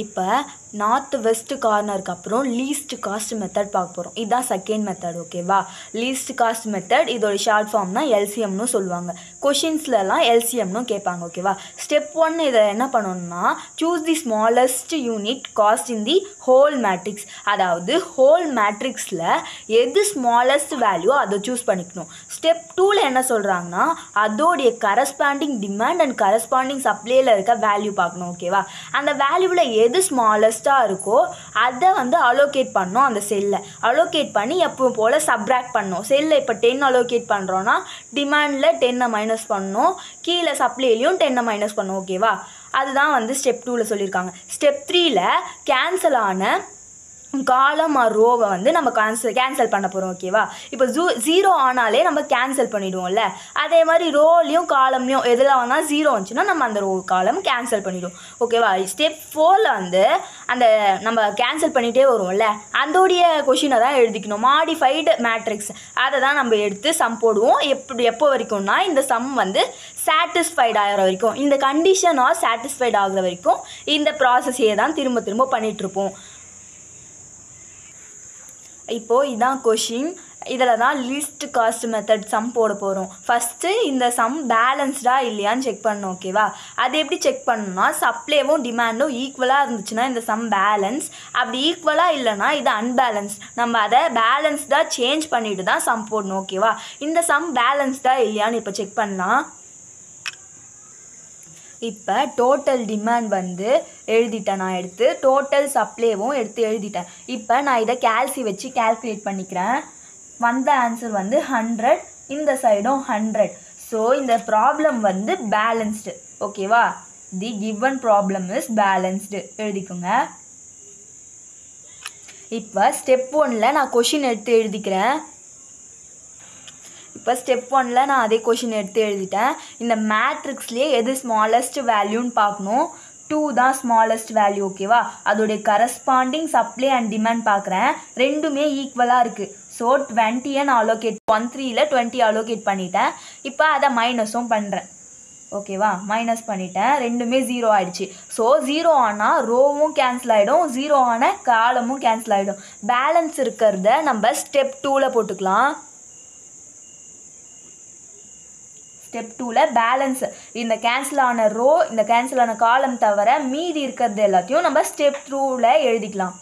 இப்போ north west கார்னருக்கு அப்புறம் least cost method பார்க்க போகிறோம். இதுதான் செகண்ட் மெத்தட். ஓகேவா? லீஸ்ட் காஸ்ட் மெத்தட் இதோட ஷார்ட் ஃபார்ம்னா எல்சிஎம்னு சொல்லுவாங்க. கொஷின்ஸ்லலாம் எல்சிஎம்னு கேட்பாங்க. ஓகேவா? ஸ்டெப் 1 இதை என்ன பண்ணணும்னா choose the smallest unit cost in the whole matrix. அதாவது ஹோல் மேட்ரிக்ஸில் எது ஸ்மாலஸ்ட் வேல்யூ அதை சூஸ் பண்ணிக்கணும். ஸ்டெப் 2ல் என்ன சொல்கிறாங்கன்னா அதோடைய கரஸ்பாண்டிங் டிமாண்ட் அண்ட் கரஸ்பாண்டிங் சப்ளையில் இருக்க வேல்யூ பார்க்கணும். ஓகேவா? அந்த வேல்யூவில் எது ஸ்மாலஸ்ட்டாக இருக்கோ அதை வந்து அலோகேட் பண்ணணும். அந்த செல்லை அலோகேட் பண்ணி எப்பவும் போல் சப்ராக்ட் பண்ணணும். செல்லை இப்போ 10 அலோகேட் பண்ணுறோன்னா டிமாண்டில் 10 மைனஸ் பண்ணணும், கீழே சப்ளைலையும் 10 மைனஸ் பண்ணணும். ஓகேவா? அதுதான் வந்து ஸ்டெப் 2ல் சொல்லியிருக்காங்க. ஸ்டெப் 3ல் கேன்சல் ஆன காலம் ஆர் ரோவை வந்து நம்ம கேன்சல் பண்ண போகிறோம். ஓகேவா? இப்போ 0 ஆனாலே நம்ம கேன்சல் பண்ணிவிடுவோம்ல, அதே மாதிரி ரோலையும் காலம்லையும் எதில் வேணால் 0 வந்துச்சுன்னா நம்ம அந்த ரோ காலம் கேன்சல் பண்ணிவிடுவோம். ஓகேவா? ஸ்டெப் 4ல் வந்து அந்த நம்ம கேன்சல் பண்ணிகிட்டே வருவோம்ல, அதோடைய கொஷினை தான் எழுதிக்கணும். மாடிஃபைடு மேட்ரிக்ஸ் அதை தான் நம்ம எடுத்து சம் போடுவோம். எப்போ வரைக்கும்னா இந்த சம் வந்து சாட்டிஸ்ஃபைட் ஆகிற வரைக்கும், இந்த கண்டிஷனாக சாட்டிஸ்ஃபைட் ஆகிற வரைக்கும் இந்த ப்ராசஸையே தான் திரும்ப திரும்ப பண்ணிகிட்ருப்போம். இப்போது இதான் கொஷின். இதில் தான் லீஸ்ட் காஸ்ட் மெத்தட் சம் போட போகிறோம். ஃபஸ்ட்டு இந்த சம் பேலன்ஸ்டாக இல்லையான்னு செக் பண்ணணும். ஓகேவா? அது எப்படி செக் பண்ணணும்னா சப்ளைவும் டிமாண்டும் ஈக்குவலாக இருந்துச்சுன்னா இந்த சம் பேலன்ஸ், அப்படி ஈக்குவலாக இல்லைனா இது அன்பேலன்ஸ். நம்ம அதை பேலன்ஸ்டாக சேஞ்ச் பண்ணிட்டு தான் சம் போடணும். ஓகேவா? இந்த சம் பேலன்ஸ்டாக இல்லையான்னு இப்போ செக் பண்ணலாம். இப்போ டோட்டல் டிமாண்ட் வந்து எழுதிட்டேன். நான் எடுத்து டோட்டல் சப்ளைவும் எடுத்து எழுதிட்டேன். இப்போ நான் இதை கேல்சி வச்சு கேல்குலேட் பண்ணிக்கிறேன். வந்த ஆன்சர் வந்து 100, இந்த சைடும் 100. ஸோ இந்த ப்ராப்ளம் வந்து பேலன்ஸ்டு. ஓகேவா? தி கிவன் ப்ராப்ளம் இஸ் பேலன்ஸ்டு எழுதிக்கோங்க. இப்போ ஸ்டெப் 1ல் நான் கொஷின் எடுத்து எழுதிக்கிறேன். இப்போ ஸ்டெப் 1ல் நான் அதே கொஷின் எடுத்து எழுதிட்டேன். இந்த மேட்ரிக்ஸ்லேயே எது ஸ்மாலஸ்ட் வேல்யூன்னு பார்க்கணும். 2 தான் ஸ்மாலஸ்ட் வேல்யூ. ஓகேவா? அதோடைய கரஸ்பாண்டிங் சப்ளை அண்ட் டிமாண்ட் பார்க்குறேன். ரெண்டுமே ஈக்குவலாக இருக்குது. ஸோ 20 நான் அலோகேட் 13ல் 20 அலோகேட் பண்ணிட்டேன். இப்போ அதை மைனஸும் பண்ணுறேன். ஓகேவா? மைனஸ் பண்ணிட்டேன். ரெண்டுமே 0 ஆகிடுச்சு. ஸோ 0 ஆனால் ரோவும் கேன்சல் ஆகிடும், 0 ஆனால் காலமும் கேன்சல் ஆகிடும். பேலன்ஸ் இருக்கிறத நம்ம ஸ்டெப் 2ல் போட்டுக்கலாம். ஸ்டெப் 2ல் பேலன்ஸ் இந்த கேன்சல் ஆன ரோ இந்த கேன்சல் ஆன காலம் தவிர மீதி இருக்கிறது எல்லாத்தையும் நம்ம ஸ்டெப் 2ல் எழுதிக்கலாம்.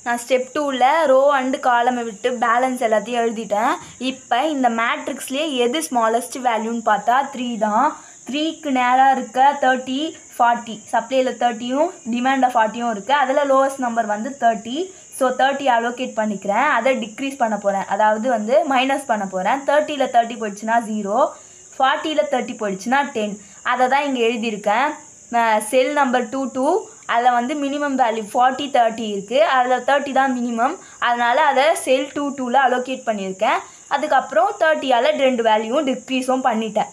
நான் ஸ்டெப் 2ல் ரோ அண்டு காலமை விட்டு பேலன்ஸ் எல்லாத்தையும் எழுதிட்டேன். இப்போ இந்த மேட்ரிக்ஸ்லேயே எது ஸ்மாலஸ்ட் வேல்யூன்னு பார்த்தா 3 தான். 3க்கு நேராக இருக்க 30, 40, சப்ளையில் 30யும் டிமாண்டில் 40யும் இருக்குது. அதில் லோவஸ்ட் நம்பர் வந்து 30. ஸோ 30 அலோகேட் பண்ணிக்கிறேன். அதை டிக்ரீஸ் பண்ண போகிறேன், அதாவது வந்து மைனஸ் பண்ண போகிறேன். 30ல் 30 போயிடுச்சுன்னா 0, 40ல் 30 போயிடுச்சுன்னா 10. அதை தான் இங்கே எழுதியிருக்கேன். செல் நம்பர் 22 அதில் வந்து மினிமம் வேல்யூ 40, 30 இருக்குது. அதில் 30 தான் மினிமம், அதனால் அதை செல் 22ல் அலோகேட் பண்ணியிருக்கேன். அதுக்கப்புறம் 30ஆல் 2 வேல்யூவும் டிக்ரீஸும் பண்ணிட்டேன்.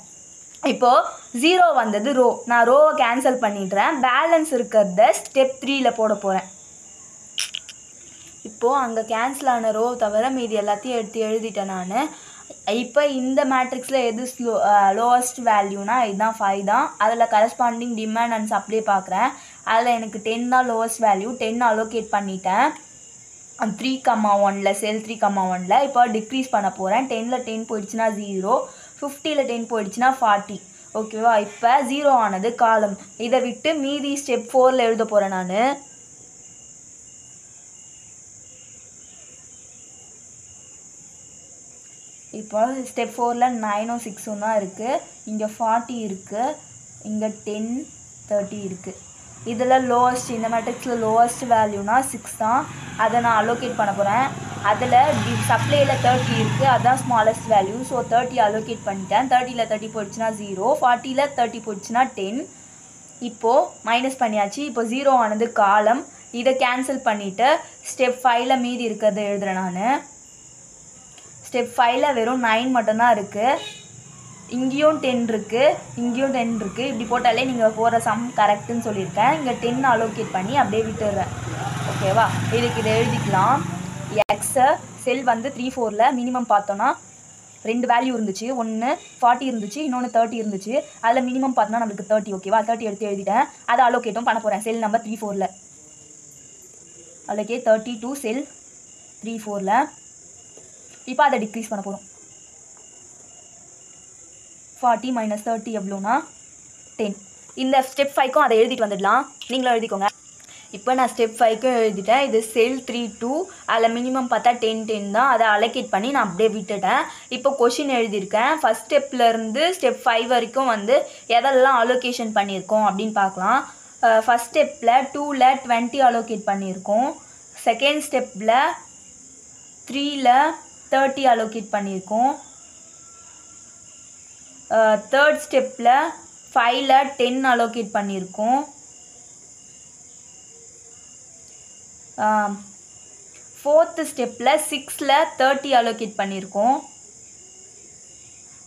இப்போது 0 வந்தது ரோ, நான் ரோவை கேன்சல் பண்ணிடுறேன். பேலன்ஸ் இருக்கிறத ஸ்டெப் 3ல் போட போகிறேன். இப்போது அங்கே கேன்சல் ஆன ரோ தவிர மீதி எல்லாத்தையும் எடுத்து எழுதிட்டேன் நான். இப்போ இந்த மேட்ரிக்ஸில் எது லோவஸ்ட் வேல்யூனா இதுதான் 5 தான். அதில் கரஸ்பாண்டிங் டிமாண்ட் அண்ட் சப்ளை பார்க்குறேன். அதில் எனக்கு 10 தான் லோவஸ்ட் வேல்யூ. 10 அலோகேட் பண்ணிட்டேன் 3,1ல் செல் 3,1ல். இப்போ டிக்ரீஸ் பண்ண போகிறேன். 10ல் 10 போயிடுச்சுன்னா 0, 50ல் 10 போயிடுச்சுன்னா 40. ஓகேவா? இப்போ 0 ஆனது காலம். இதை விட்டு மீதி ஸ்டெப் 4ல் எழுத போகிறேன் நான். இப்போ ஸ்டெப் 4ல் 9ம் 6ம் தான் இருக்குது. இங்கே 40 இருக்குது, இங்கே 10, 30 இருக்குது. இதில் லோவஸ்ட் இந்த மேட்ரிக்ஸில் லோவஸ்ட் வேல்யூனா 6 தான். அதை நான் அலோகேட் பண்ண போகிறேன். அதில் சப்ளையில் 30 இருக்குது, அதுதான் ஸ்மாலஸ்ட் வேல்யூ. ஸோ 30 அலோகேட் பண்ணிட்டேன். 30ல் 30 போயிடுச்சுன்னா 0, 40ல் 30 போயிடுச்சுன்னா 10. இப்போது மைனஸ் பண்ணியாச்சு. இப்போ 0 ஆனது காலம். இதை கேன்சல் பண்ணிவிட்டு ஸ்டெப் 5ல் மீதி இருக்கிறத எழுதுகிறேன் நான். ஸ்டெப் 5ல் வெறும் 9 மட்டும்தான் இருக்குது. இங்கேயும் 10 இருக்குது, இங்கேயும் 10 இருக்குது. இப்படி போட்டாலே நீங்கள் போகிற சம் கரெக்டுன்னு சொல்லியிருக்கேன். இங்கே 10 அலோகேட் பண்ணி அப்படியே விட்டுடுறேன். ஓகேவா? இதுக்கு இதை எழுதிக்கலாம். எக்ஸை செல் வந்து 3, 4ல் மினிமம் பார்த்தோன்னா 2 வேல்யூ இருந்துச்சு. ஒன்று 40 இருந்துச்சு, இன்னொன்று 30 இருந்துச்சு. அதில் மினிமம் பார்த்தோன்னா நம்மளுக்கு 30 ஓகேவா. 30 எடுத்து எழுதிட்டேன். அதை அலோகேட்டும் பண்ண போகிறேன் செல் நம்பர் 3-4ல். allocate 30 to செல் 3-4ல். இப்போ அதை டிக்ரீஸ் பண்ண போகிறோம். 40 minus 30 எவ்வளோனா 10. இந்த ஸ்டெப் 5க்கும் அதை எழுதிட்டு வந்துடலாம். நீங்களும் எழுதிக்கோங்க. இப்போ நான் ஸ்டெப் 5க்கும் எழுதிட்டேன். இது செல் 3-2, அதில் மினிமம் பார்த்தா 10 தான். அதை அலோகேட் பண்ணி நான் அப்படியே விட்டுட்டேன். இப்போ கொஷின் எழுதியிருக்கேன். ஃபஸ்ட் ஸ்டெப்லேருந்து ஸ்டெப் 5 வரைக்கும் வந்து எதெல்லாம் அலோகேஷன் பண்ணியிருக்கோம் அப்படின்னு பார்க்கலாம். ஃபஸ்ட் ஸ்டெப்பில் 2ல் 20 அலோகேட் பண்ணியிருக்கோம். செகண்ட் ஸ்டெப்பில் 3ல் 30 அலோகேட் பண்ணியிருக்கோம். தேர்ட் ஸ்டெப்பில் 5ல் 10 அலோகேட் பண்ணியிருக்கோம். ஃபோர்த்து ஸ்டெப்பில் 6ல் 30 அலோகேட் பண்ணியிருக்கோம்.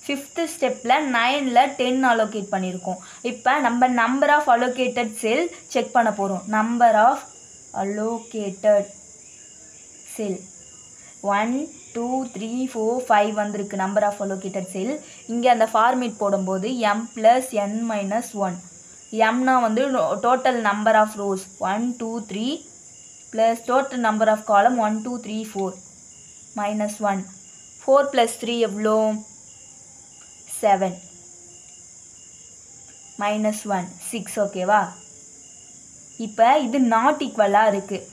ஃபிஃப்த்து ஸ்டெப்பில் 9ல் 10 அலோகேட் பண்ணியிருக்கோம். இப்போ நம்ம number of allocated cell check பண்ண போகிறோம். நம்பர் ஆஃப் அலோகேட்டட் செல் 1 2 3 4 5 வந்திருக்கு. நம்பர் ஆஃப் அலோகேட்டட் செல். இங்கே அந்த ஃபார்மேட் போடும்போது m + n - 1. mனா வந்து total number of rows 1 2 3 plus total number of column 1 2 3 4 -1. 4 + 3 எவ்வளோ 7 -1 6 ஓகேவா. இப்போ இது நாட் ஈக்குவலாக இருக்குது.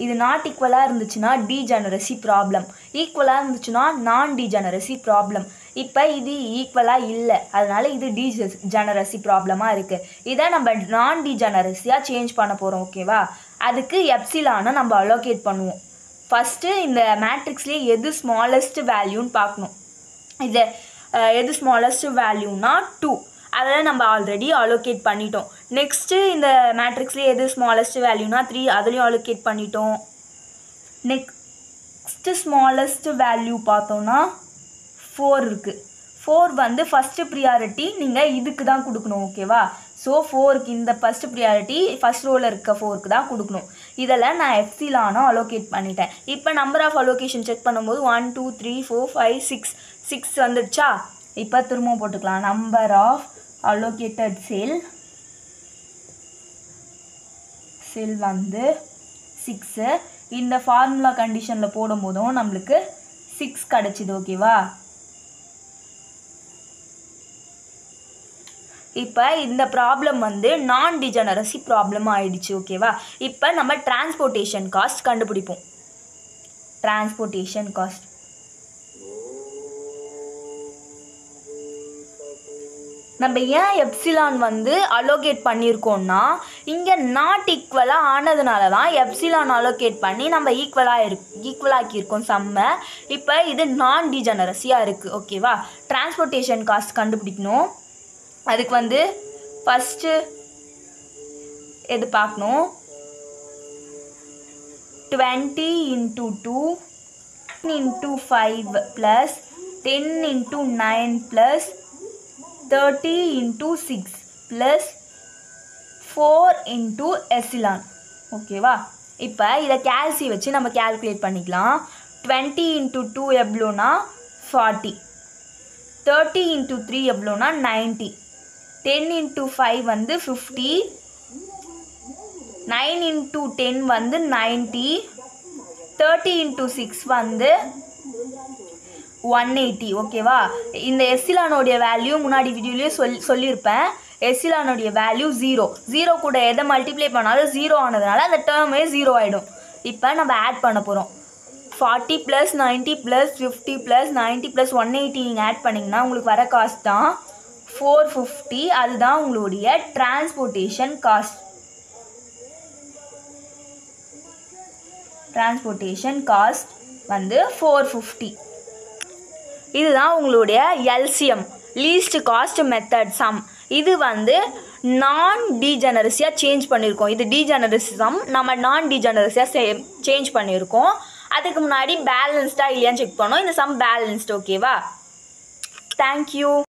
இது நாட் ஈக்குவலாக இருந்துச்சுன்னா டீஜெனரசி ப்ராப்ளம், ஈக்குவலாக இருந்துச்சுன்னா நான் டீஜெனரசி ப்ராப்ளம். இப்போ இது ஈக்குவலாக இல்லை, அதனால் இது டீஜெனரசி ப்ராப்ளமாக இருக்குது. இதை நம்ம நான் டீஜெனரசியாக சேஞ்ச் பண்ண போகிறோம் ஓகேவா. அதுக்கு எப்சிலானை நம்ம அலோகேட் பண்ணுவோம். ஃபஸ்ட்டு இந்த மேட்ரிக்ஸ்லேயே எது ஸ்மாலஸ்ட் வேல்யூன்னு பார்க்கணும். இது எது ஸ்மாலஸ்ட் வேல்யூனா 2, அதெல்லாம் நம்ம ஆல்ரெடி அலோகேட் பண்ணிட்டோம். நெக்ஸ்ட்டு இந்த மேட்ரிக்ஸ்லேயே எது ஸ்மாலஸ்ட் வேல்யூனா 3, அதுலேயும் அலோகேட் பண்ணிட்டோம். நெக்ஸ்ட்டு ஸ்மாலஸ்ட் வேல்யூ பார்த்தோன்னா 4 இருக்குது. 4 வந்து ஃபஸ்ட்டு ப்ரியாரிட்டி நீங்கள் இதுக்கு தான் கொடுக்கணும் ஓகேவா. ஸோ 4க்கு இந்த ஃபஸ்ட்டு ப்ரியாரிட்டி ஃபஸ்ட் ரோவில் இருக்க 4க்கு தான் கொடுக்கணும். இதெல்லாம் நான் எப்சிலானும் அலோகேட் பண்ணிட்டேன். இப்போ நம்பர் ஆஃப் அலோகேஷன் செக் பண்ணும்போது 1 2 3 4 5 6 வந்துடுச்சா. இப்போ திரும்பவும் போட்டுக்கலாம். நம்பர் ஆஃப் allocated செல் வந்து 6. இந்த ஃபார்முலா கண்டிஷனில் போடும்போதும் நம்மளுக்கு 6 கிடச்சிது ஓகேவா. இப்போ இந்த ப்ராப்ளம் வந்து நான் டிஜெனரசி ப்ராப்ளம் ஆயிடுச்சு ஓகேவா. இப்போ நம்ம டிரான்ஸ்போர்ட்டேஷன் காஸ்ட் கண்டுபிடிப்போம். டிரான்ஸ்போர்ட்டேஷன் காஸ்ட் நம்ம ஏன் எப்சிலான் வந்து அலோகேட் பண்ணியிருக்கோம்னா இங்கே நாட் ஈக்குவலாக ஆனதுனால தான் எப்சிலான் அலோகேட் பண்ணி நம்ம ஈக்குவலாக்கியிருக்கோம் சம்மை. இப்போ இது நான் டிஜெனரசியாக இருக்குது ஓகேவா. டிரான்ஸ்போர்ட்டேஷன் காஸ்ட் கண்டுபிடிக்கணும். அதுக்கு வந்து ஃபஸ்ட்டு எது பார்க்கணும். 20 × 2 × 5 + 10 × 9 + 30 × 6 + 4 × எப்சிலான் ஓகேவா. இப்போ இதை கேல்சி வச்சு நம்ம கேல்குலேட் பண்ணிக்கலாம். 20 × 2 எவ்வளோனா 40, 30 × 3 எவ்வளோனா 90, 10 × 5 வந்து 50, 9 × 10 வந்து 90, 30 × 6 வந்து 180 ஓகேவா. இந்த எப்சிலானோடைய வேல்யூ முன்னாடி வீடியோலேயே சொல்லியிருப்பேன். எப்சிலானோடைய வேல்யூ 0 கூட எதை மல்டிப்ளை பண்ணாலும் 0 ஆனதுனால அந்த டேர்மே 0 ஆகிடும். இப்போ நம்ம ஆட் பண்ண போகிறோம். 40 + 90 + 50 + 90 + 180 நீங்கள் ஆட் பண்ணிங்கன்னா உங்களுக்கு வர காஸ்ட் தான் 450. அதுதான் உங்களுடைய டிரான்ஸ்போர்ட்டேஷன் காஸ்ட். டிரான்ஸ்போர்ட்டேஷன் காஸ்ட் வந்து 450. இதுதான் உங்களுடைய LCM, least cost method sum. இது வந்து நான் டீஜெனரசியாக சேஞ்ச் பண்ணியிருக்கோம். இது டீஜெனரசி சம், நம்ம நான் டீஜெனரசியாக சேஞ்ச் பண்ணியிருக்கோம். அதுக்கு முன்னாடி பேலன்ஸ்டாக இல்லையான்னு செக் பண்ணோம். இந்த சம் பேலன்ஸ்டு ஓகேவா. தேங்க்யூ.